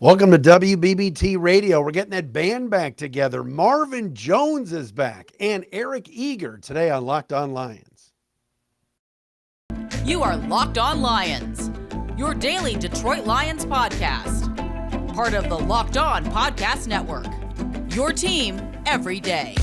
Welcome to WBBT Radio. We're getting that band back together. Marvin Jones is back and Eric Eager today on Locked On Lions. You are Locked On Lions, your daily Detroit Lions podcast. Part of the Locked On Podcast Network, your team every day.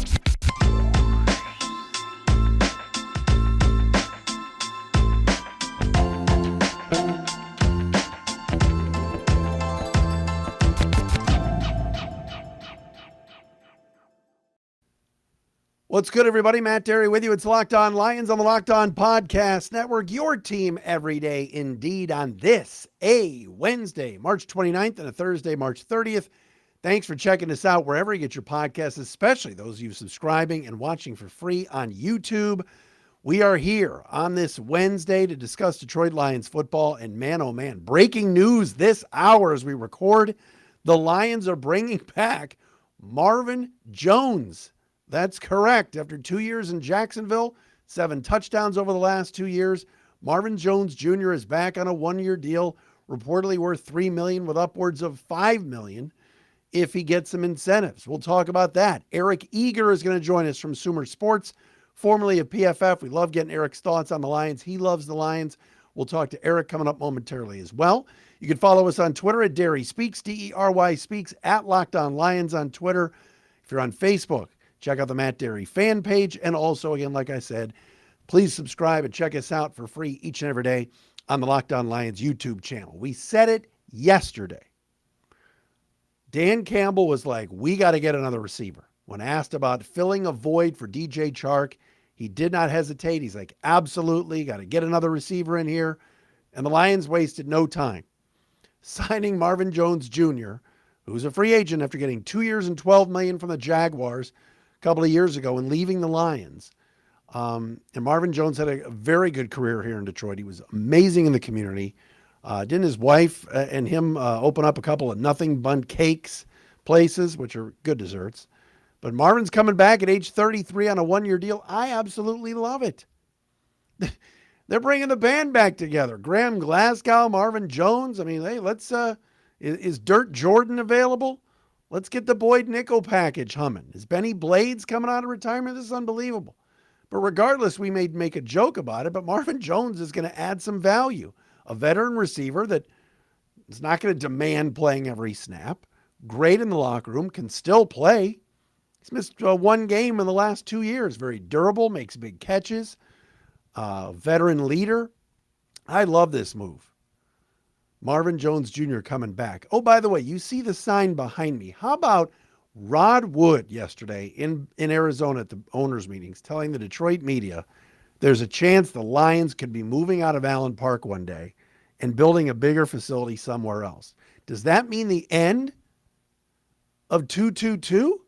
What's good, everybody? Matt Dery with you. It's Locked On Lions on the Locked On Podcast Network, your team every day indeed on this, a Wednesday, March 29th and a Thursday, March 30th. Thanks for checking us out wherever you get your podcasts, especially those of you subscribing and watching for free on YouTube. We are here on this Wednesday to discuss Detroit Lions football, and man, oh man, breaking news this hour as we record. The Lions are bringing back Marvin Jones. That's correct. After 2 years in Jacksonville, 7 touchdowns over the last 2 years, Marvin Jones Jr. is back on a 1-year deal, reportedly worth $3 million with upwards of $5 million if he gets some incentives. We'll talk about that. Eric Eager is going to join us from Sumer Sports, formerly of PFF. We love getting Eric's thoughts on the Lions. He loves the Lions. We'll talk to Eric coming up momentarily as well. You can follow us on Twitter at Dery Speaks, D-E-R-Y Speaks, at Locked On Lions on Twitter. If you're on Facebook, check out the Matt Dery fan page. And also, again, like I said, please subscribe and check us out for free each and every day on the Locked On Lions YouTube channel. We said it yesterday. Dan Campbell was like, we got to get another receiver. When asked about filling a void for DJ Chark, he did not hesitate. He's like, absolutely, got to get another receiver in here. And the Lions wasted no time signing Marvin Jones Jr., who's a free agent after getting 2 years and $12 million from the Jaguars couple of years ago and leaving the Lions. And Marvin Jones had a very good career here in Detroit. He was amazing in the community. Didn't his wife and him open up a couple of nothing bun cakes places, which are good desserts? But Marvin's coming back at age 33 on a 1-year deal. I absolutely love it. They're bringing the band back together. Graham Glasgow, Marvin Jones. I mean, hey, let's, is Dirt Jordan available? Let's get the Boyd Nickel package humming. Is Benny Blades coming out of retirement? This is unbelievable. But regardless, we may make a joke about it, but Marvin Jones is going to add some value. A veteran receiver that is not going to demand playing every snap. Great in the locker room, can still play. He's missed 1 game in the last 2 years. Very durable, makes big catches. Veteran leader. I love this move. Marvin Jones Jr. coming back. Oh, by the way, you see the sign behind me. How about Rod Wood yesterday in Arizona at the owners' meetings telling the Detroit media there's a chance the Lions could be moving out of Allen Park one day and building a bigger facility somewhere else. Does that mean the end of 222?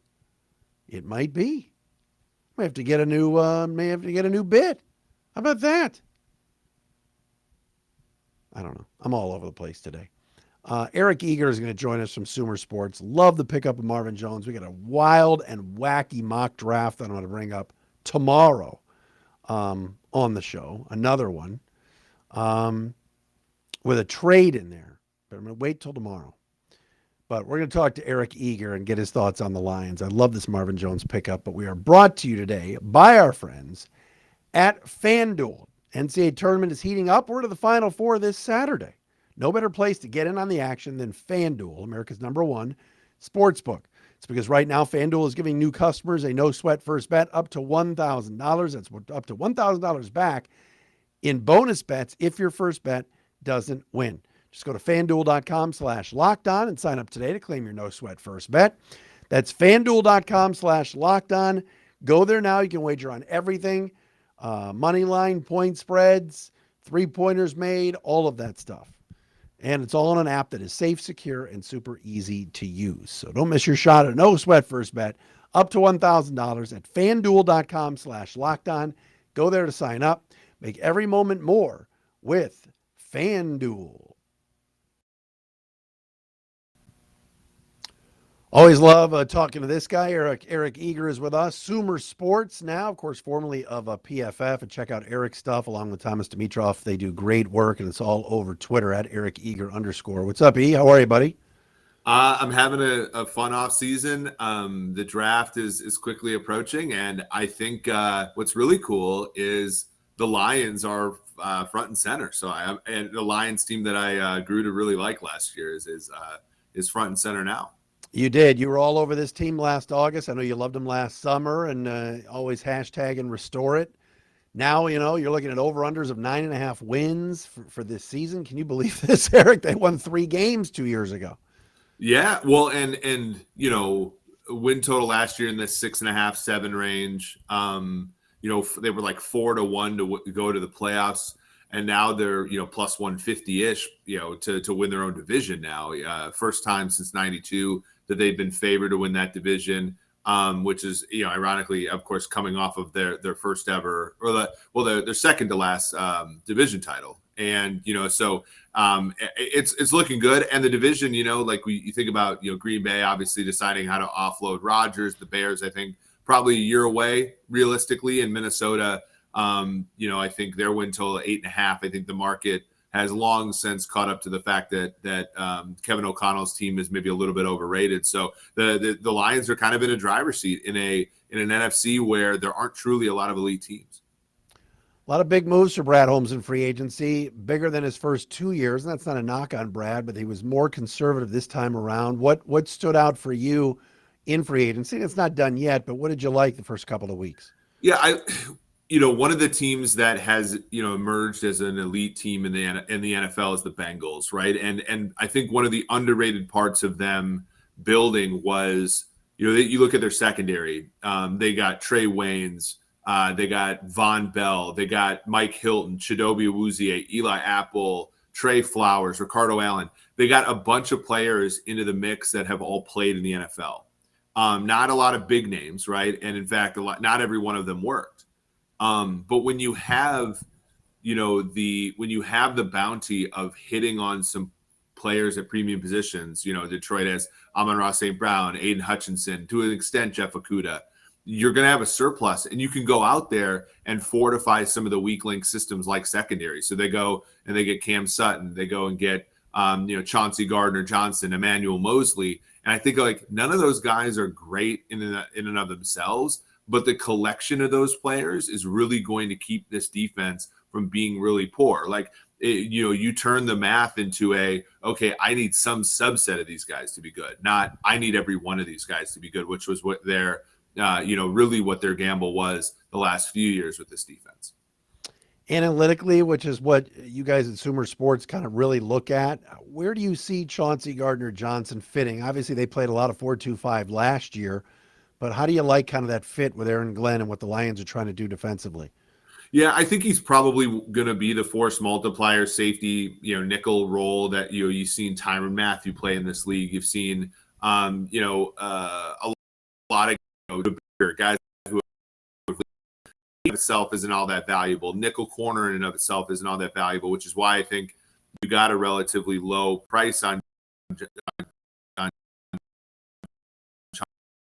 It might be. May have to get a new bid. How about that? I don't know. I'm all over the place today. Eric Eager is going to join us from Sumer Sports. Love the pickup of Marvin Jones. We got a wild and wacky mock draft that I'm going to bring up tomorrow on the show. Another one with a trade in there. But I'm going to wait till tomorrow. But we're going to talk to Eric Eager and get his thoughts on the Lions. I love this Marvin Jones pickup, but we are brought to you today by our friends at FanDuel. NCAA tournament is heating up. We're to the Final Four this Saturday. No better place to get in on the action than FanDuel, America's #1 sportsbook. It's because right now FanDuel is giving new customers a no-sweat first bet up to $1,000. That's up to $1,000 back in bonus bets if your first bet doesn't win. Just go to FanDuel.com/lockedon and sign up today to claim your no-sweat first bet. That's FanDuel.com/lockedon. Go there now. You can wager on everything. Money line, point spreads, 3-pointers made, all of that stuff. And it's all on an app that is safe, secure, and super easy to use. So don't miss your shot at no sweat first bet up to $1,000 at FanDuel.com/lockedon. Go there to sign up. Make every moment more with FanDuel. Always love talking to this guy. Eric Eager is with us. Sumer Sports now, of course, formerly of PFF. And check out Eric's stuff along with Thomas Dimitroff. They do great work, and it's all over Twitter at Eric Eager _. What's up, E? How are you, buddy? I'm having a fun off season. The draft is quickly approaching, and I think what's really cool is the Lions are front and center. And the Lions team that I grew to really like last year is front and center now. You did. You were all over this team last August. I know you loved them last summer and always hashtag and restore it. Now, you're looking at over-unders of 9.5 wins for this season. Can you believe this, Eric? They won 3 games 2 years ago. Yeah, well, and win total last year in the 6.5, 7 range. They were like 4-1 to go to the playoffs, and now they're plus 150-ish, to win their own division now. First time since '92 that they've been favored to win that division. Which is, ironically, of course, coming off of their first ever, their second to last division title. And, it's looking good. And the division, you think about, Green Bay obviously deciding how to offload Rodgers, the Bears, I think probably a year away realistically, in Minnesota. I think their win total 8.5. I think the market has long since caught up to the fact that Kevin O'Connell's team is maybe a little bit overrated. So the Lions are kind of in a driver's seat in an NFC where there aren't truly a lot of elite teams. A lot of big moves for Brad Holmes in free agency, bigger than his first 2 years. And that's not a knock on Brad, but he was more conservative this time around. What stood out for you in free agency? It's not done yet, but what did you like the first couple of weeks? Yeah, one of the teams that has emerged as an elite team in the NFL is the Bengals, right? And I think one of the underrated parts of them building was you look at their secondary. They got Trey Waynes, they got Von Bell, they got Mike Hilton, Chidobe Awuzie, Eli Apple, Trey Flowers, Ricardo Allen. They got a bunch of players into the mix that have all played in the NFL. Not a lot of big names, right? And in fact, not every one of them worked. But when you have, the bounty of hitting on some players at premium positions, Detroit has Amon-Ra St. Brown, Aiden Hutchinson, to an extent, Jeff Okudah, you're going to have a surplus, and you can go out there and fortify some of the weak link systems like secondary. So they go and they get Cam Sutton, they go and get, Chauncey Gardner-Johnson, Emmanuel Mosley. And I think none of those guys are great in and of themselves, but the collection of those players is really going to keep this defense from being really poor. You turn the math into okay, I need some subset of these guys to be good, not I need every one of these guys to be good, which was what their, really what their gamble was the last few years with this defense. Analytically, which is what you guys at Sumer Sports kind of really look at, where do you see Chauncey Gardner-Johnson fitting? Obviously, they played a lot of 4-2-5 last year, but how do you like kind of that fit with Aaron Glenn and what the Lions are trying to do defensively? Yeah, I think he's probably going to be the force multiplier safety, nickel role that you've seen Tyrann Mathieu play in this league. You've seen, a lot of bigger guys who in itself isn't all that valuable. Nickel corner in and of itself isn't all that valuable, which is why I think you got a relatively low price on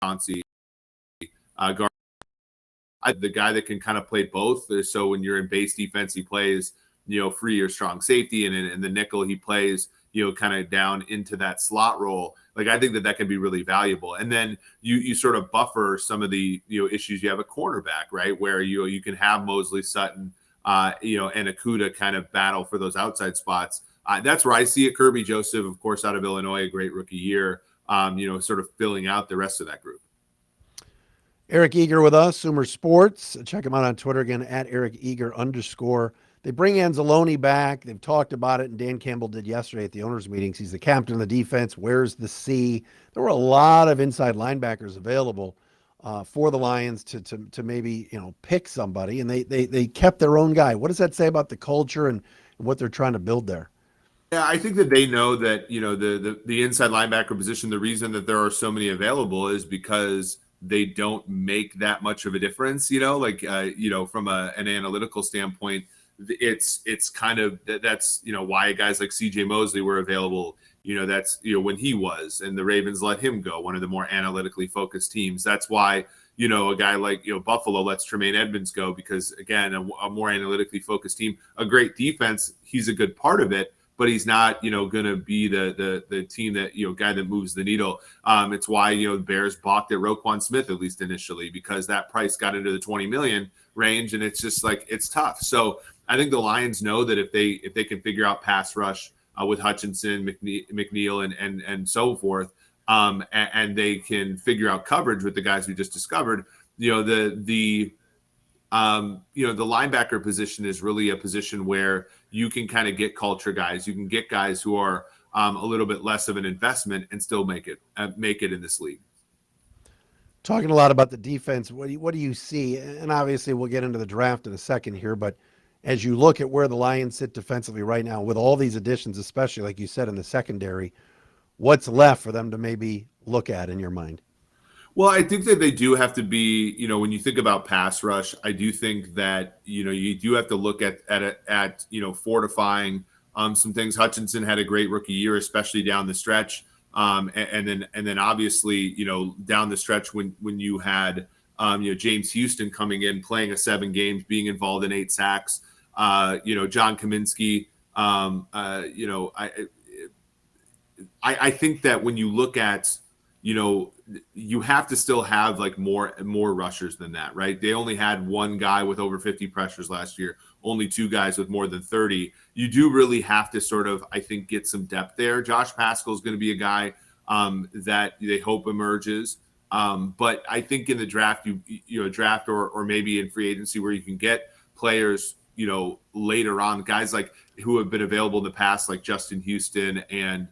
Chauncey Gardner. The guy that can kind of play both. So when you're in base defense, he plays, free or strong safety, and in the nickel, he plays, kind of down into that slot role. I think that can be really valuable. And then you sort of buffer some of the, issues you have at cornerback, right? Where you can have Mosley, Sutton, and Okudah kind of battle for those outside spots. That's where I see it. Kirby Joseph, of course, out of Illinois, a great rookie year, sort of filling out the rest of that group. Eric Eager with us, Sumer Sports. Check him out on Twitter again, at Eric Eager _ They bring Anzalone back. They've talked about it, and Dan Campbell did yesterday at the owners' meetings. He's the captain of the defense. Where's the C? There were a lot of inside linebackers available for the Lions to maybe pick somebody, and they kept their own guy. What does that say about the culture and what they're trying to build there? Yeah, I think that they know that the inside linebacker position. The reason that there are so many available is because they don't make that much of a difference. From an analytical standpoint. It's kind of that's why guys like CJ Mosley were available. That's when he was, and the Ravens let him go, one of the more analytically focused teams. That's why a guy like Buffalo lets Tremaine Edmonds go, because again, a more analytically focused team, a great defense, he's a good part of it, but he's not, going to be the team that, guy that moves the needle. It's why, the Bears balked at Roquan Smith, at least initially, because that price got into the 20 million range, and it's just like, it's tough. So I think the Lions know that if they can figure out pass rush with Hutchinson, McNeil, and so forth, and they can figure out coverage with the guys we just discovered, the linebacker position is really a position where you can kind of get culture guys. You can get guys who are a little bit less of an investment and still make it in this league. Talking a lot about the defense, what do you see? And obviously we'll get into the draft in a second here, but as you look at where the Lions sit defensively right now, with all these additions, especially like you said in the secondary, what's left for them to maybe look at in your mind? Well, I think that they do have to be, when you think about pass rush, I do think that, you do have to look at fortifying some things. Hutchinson had a great rookie year, especially down the stretch. And then obviously, down the stretch when you had, James Houston coming in, playing 7 games, being involved in 8 sacks, John Kaminsky, I think that when you look at, you have to still have like more rushers than that, right? They only had 1 guy with over 50 pressures last year, only 2 guys with more than 30. You do really have to sort of, I think, get some depth there. Josh Paschal is going to be a guy that they hope emerges. But I think in the draft, you draft or maybe in free agency where you can get players, later on, guys like who have been available in the past, like Justin Houston and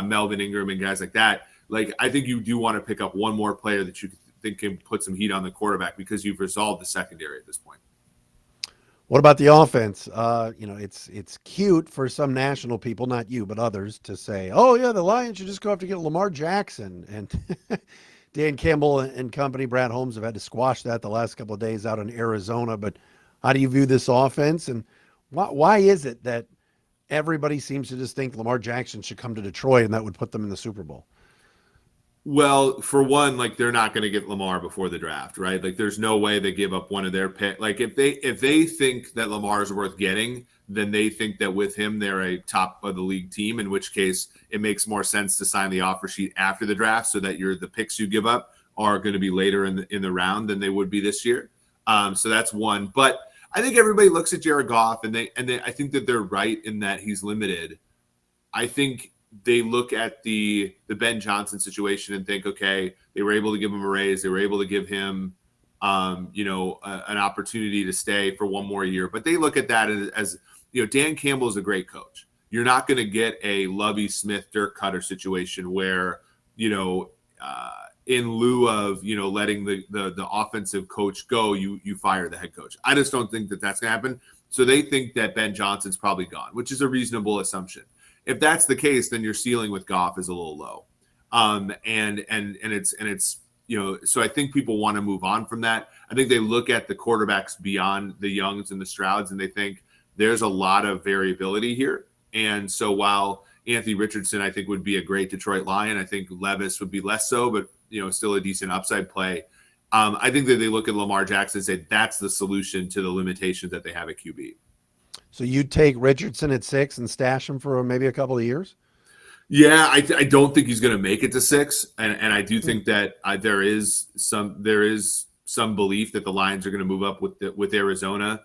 Melvin Ingram and guys like that. Like, I think you do want to pick up one more player that you think can put some heat on the quarterback because you've resolved the secondary at this point. What about the offense? It's cute for some national people, not you, but others, to say, oh, yeah, the Lions should just go after get Lamar Jackson. And Dan Campbell and company, Brad Holmes, have had to squash that the last couple of days out in Arizona. But how do you view this offense? And why is it that everybody seems to just think Lamar Jackson should come to Detroit and that would put them in the Super Bowl? Well, for one, like, they're not going to get Lamar before the draft, right? Like, there's no way they give up one of their pick. Like, if they think that Lamar is worth getting, then they think that with him they're a top of the league team. In which case, it makes more sense to sign the offer sheet after the draft, so that the picks you give up are going to be later in the round than they would be this year. So that's one. But I think everybody looks at Jared Goff, and I think that they're right in that he's limited. I think they look at the Ben Johnson situation and think, okay, they were able to give him a raise. They were able to give him, an opportunity to stay for one more year. But they look at that as Dan Campbell is a great coach. You're not going to get a Lovie Smith, Dirk Cutter situation where, in lieu of, letting the offensive coach go, you fire the head coach. I just don't think that that's going to happen. So they think that Ben Johnson's probably gone, which is a reasonable assumption. If that's the case, then your ceiling with Goff is a little low. And it's so I think people want to move on from that. I think they look at the quarterbacks beyond the Youngs and the Strouds, and they think there's a lot of variability here. And so while Anthony Richardson, I think, would be a great Detroit Lion, I think Levis would be less so, but still a decent upside play. I think that they look at Lamar Jackson and say that's the solution to the limitations that they have at QB. So you take Richardson at 6 and stash him for maybe a couple of years? Yeah, I don't think he's going to make it to 6, and I do think that there is some belief that the Lions are going to move up with Arizona.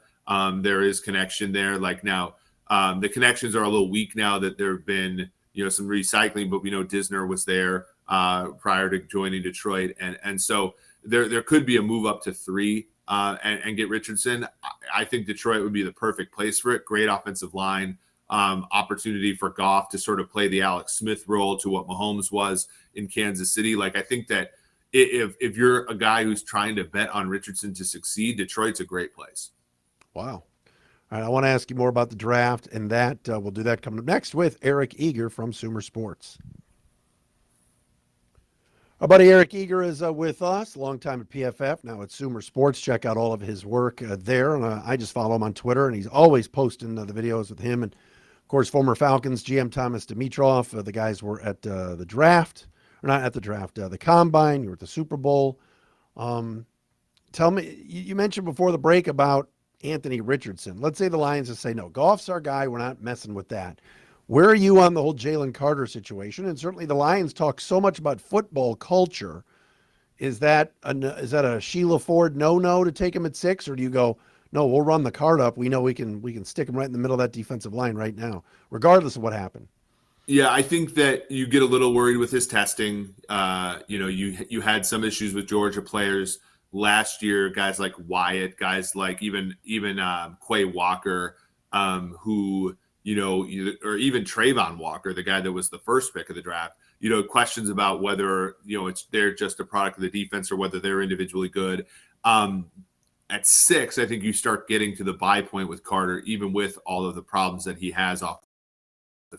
There is connection there. Like, now, the connections are a little weak now that there have been some recycling, but we know Disner was there prior to joining Detroit, and so there could be a move up to 3. And get Richardson. I think Detroit would be the perfect place for it. Great offensive line, opportunity for Goff to sort of play the Alex Smith role to what Mahomes was in Kansas City. Like, I think that if you're a guy who's trying to bet on Richardson to succeed, Detroit's a great place. Wow. All right, I want to ask you more about the draft, and that we'll do that coming up next with Eric Eager from Sumer Sports. Our buddy Eric Eager is with us, a long time at PFF, now at Sumer Sports. Check out all of his work there. And I just follow him on Twitter, and he's always posting the videos with him. And, of course, former Falcons GM Thomas Dimitroff. The guys were at the draft, or not at the draft, the Combine. You were at the Super Bowl. Tell me, you mentioned before the break about Anthony Richardson. Let's say the Lions just say, no, Goff's our guy. We're not messing with that. Where are you on the whole Jalen Carter situation? And certainly the Lions talk so much about football culture. Is that a Sheila Ford no to take him at 6, or do you go, no, we'll run the card up. We know we can stick him right in the middle of that defensive line right now, regardless of what happened. Yeah, I think that you get a little worried with his testing. You had some issues with Georgia players last year, guys like Wyatt, guys like even Quay Walker, who or even Trayvon Walker, the guy that was the first pick of the draft. Questions about whether they're just a product of the defense or whether they're individually good. At 6, I think you start getting to the buy point with Carter, even with all of the problems that he has off the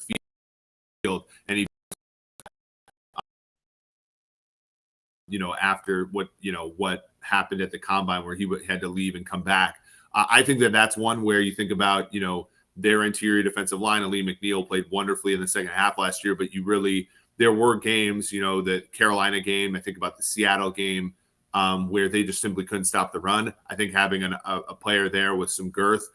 field. And he, after what happened at the combine where he had to leave and come back, I think that's one where you think about, their interior defensive line. Ali McNeil played wonderfully in the second half last year, but there were games, the Carolina game, I think about the Seattle game, where they just simply couldn't stop the run. I think having a player there with some girth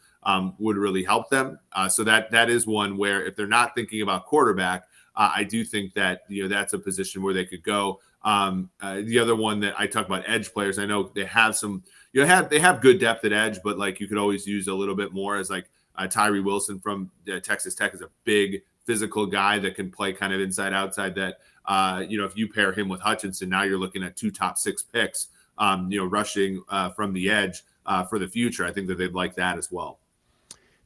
would really help them. So that is one where if they're not thinking about quarterback, I do think that that's a position where they could go. The other one that I talk about edge players, I know they have some, they have good depth at edge, but like you could always use a little bit more as like Tyree Wilson from Texas Tech is a big physical guy that can play kind of inside outside that, if you pair him with Hutchinson, now you're looking at 2 top 6 picks, rushing from the edge for the future. I think that they'd like that as well.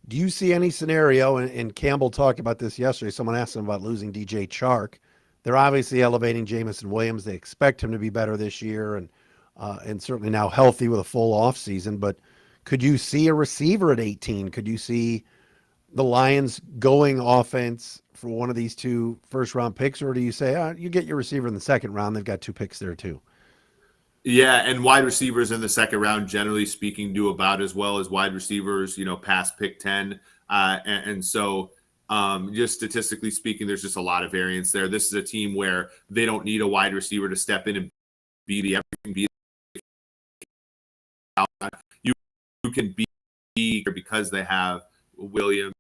Do you see any scenario, and Campbell talked about this yesterday, someone asked him about losing DJ Chark. They're obviously elevating Jamison Williams. They expect him to be better this year and certainly now healthy with a full offseason. But could you see a receiver at 18? Could you see the Lions going offense for one of these 2 first-round picks? Or do you say, you get your receiver in the second round, they've got 2 picks there too? Yeah, and wide receivers in the second round, generally speaking, do about as well as wide receivers, past pick 10. And so just statistically speaking, there's just a lot of variance there. This is a team where they don't need a wide receiver to step in and be the everything. You can be because they have Williams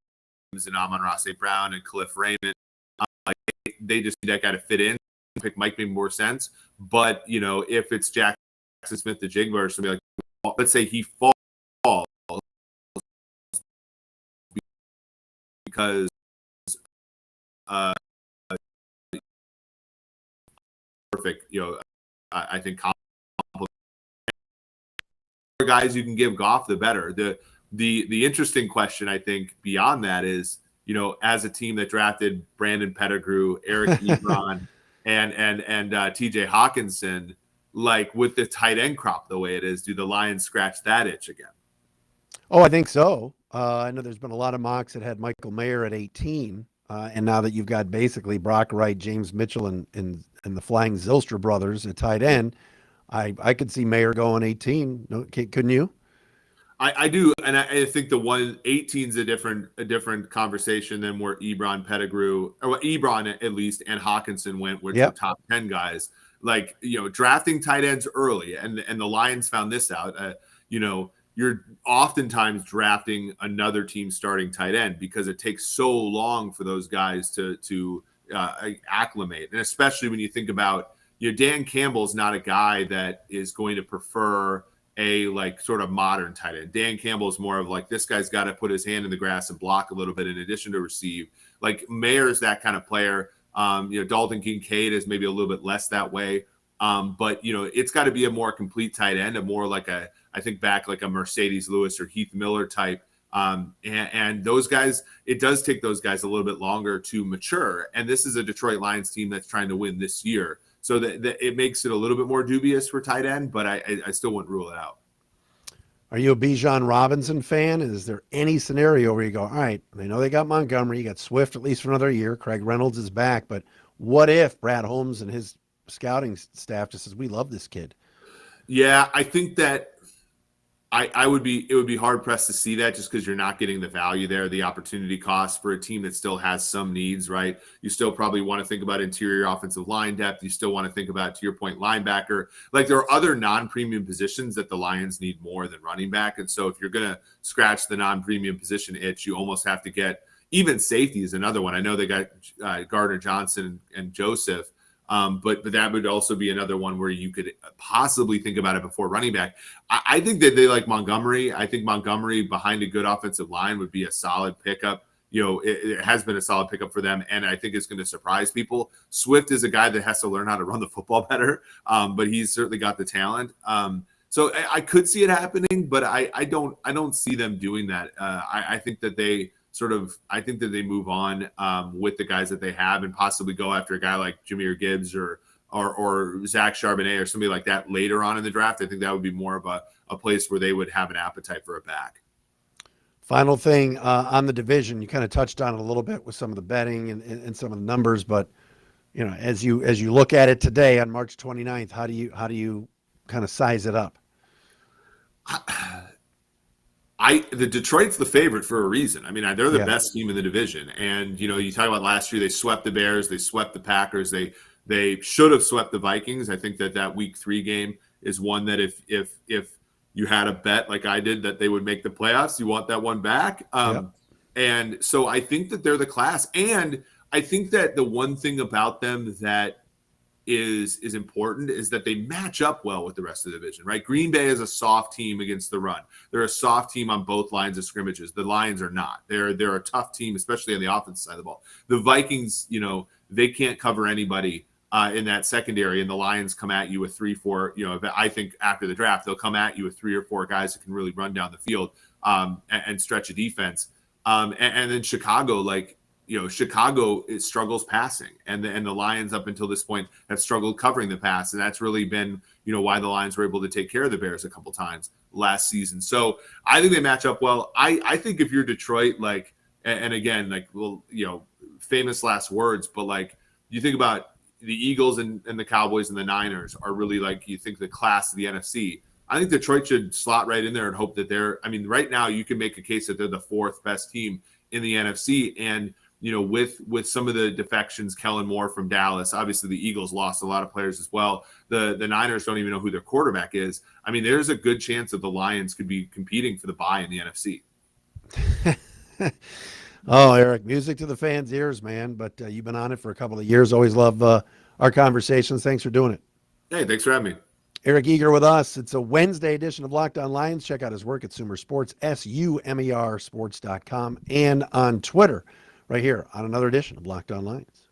and Amon-Ra St. Brown and Khalif Raymond. They just need that guy to fit in. Pick might make more sense, but if it's Jackson Smith the Jigba or somebody like, let's say he falls because perfect, I think more guys you can give Goff, the better. The interesting question, I think, beyond that is, as a team that drafted Brandon Pettigrew, Eric Ebron, and TJ Hawkinson, like with the tight end crop the way it is, do the Lions scratch that itch again? Oh, I think so. I know there's been a lot of mocks that had Michael Mayer at 18. And now that you've got basically Brock Wright, James Mitchell, and the Flying Zylstra brothers at tight end, I could see Mayer going 18. No, couldn't you? I do, and I think the 18 is a different conversation than where Ebron, Pettigrew, or Ebron at least, and Hawkinson went, which are top 10 guys. Like, drafting tight ends early, and the Lions found this out. You're oftentimes drafting another team starting tight end because it takes so long for those guys to acclimate, and especially when you think about Dan Campbell's not a guy that is going to prefer a like sort of modern tight end. Dan Campbell is more of like, this guy's got to put his hand in the grass and block a little bit in addition to receive. Like Mayer's that kind of player. Dalton Kincaid is maybe a little bit less that way. But it's got to be a more complete tight end, a more like I think back like a Mercedes Lewis or Heath Miller type. And those guys, it does take those guys a little bit longer to mature. And this is a Detroit Lions team that's trying to win this year. So that it makes it a little bit more dubious for tight end, but I still wouldn't rule it out. Are you a Bijan Robinson fan? Is there any scenario where you go, all right, they know they got Montgomery, you got Swift at least for another year, Craig Reynolds is back, but what if Brad Holmes and his scouting staff just says, we love this kid? Yeah, I think that it would be hard pressed to see that just because you're not getting the value there, the opportunity cost for a team that still has some needs, right? You still probably want to think about interior offensive line depth. You still want to think about, to your point, linebacker. Like there are other non-premium positions that the Lions need more than running back. And so if you're going to scratch the non-premium position itch, you almost have to get, Even safety is another one. I know they got Gardner Johnson and Joseph, but that would also be another one where you could possibly think about it before running back. I think that they like Montgomery. I think Montgomery behind a good offensive line would be a solid pickup. It has been a solid pickup for them, and I think it's going to surprise people. Swift is a guy that has to learn how to run the football better, but he's certainly got the talent. So I could see it happening, but I don't see them doing that. I think that they move on with the guys that they have and possibly go after a guy like Jahmyr Gibbs or Zach Charbonnet or somebody like that later on in the draft. I think that would be more of a place where they would have an appetite for a back. Final thing on the division, you kind of touched on it a little bit with some of the betting and some of the numbers, but as you look at it today on March 29th, how do you kind of size it up? The Detroit's the favorite for a reason. I mean, they're the best team in the division, and you talk about last year, they swept the Bears, they swept the Packers, they should have swept the Vikings. I think that Week 3 game is one that if you had a bet like I did that they would make the playoffs, you want that one back. And so I think that they're the class. And I think that the one thing about them that is important is that they match up well with the rest of the division, right? Green Bay is a soft team against the run. They're a soft team on both lines of scrimmages. The Lions are not. They're a tough team, especially on the offensive side of the ball. The Vikings, they can't cover anybody in that secondary, and the Lions come at you with 3-4. I think after the draft, they'll come at you with 3 or 4 guys that can really run down the field and stretch a defense. And then Chicago, Chicago struggles passing, and the Lions up until this point have struggled covering the pass, and that's really been why the Lions were able to take care of the Bears a couple times last season. So I think they match up well. I think if you're Detroit, and again, famous last words, but you think about the Eagles and the Cowboys and the Niners are really you think the class of the NFC. I think Detroit should slot right in there and hope that right now you can make a case that they're the 4th best team in the NFC. And, with some of the defections, Kellen Moore from Dallas, obviously the Eagles lost a lot of players as well. The Niners don't even know who their quarterback is. I mean, there's a good chance that the Lions could be competing for the bye in the NFC. Oh, Eric, music to the fans' ears, man. But you've been on it for a couple of years. Always love our conversations. Thanks for doing it. Hey, thanks for having me. Eric Eager with us. It's a Wednesday edition of Locked On Lions. Check out his work at Sumer Sports, SUMER sports.com, and on Twitter right here on another edition of Locked On Lions.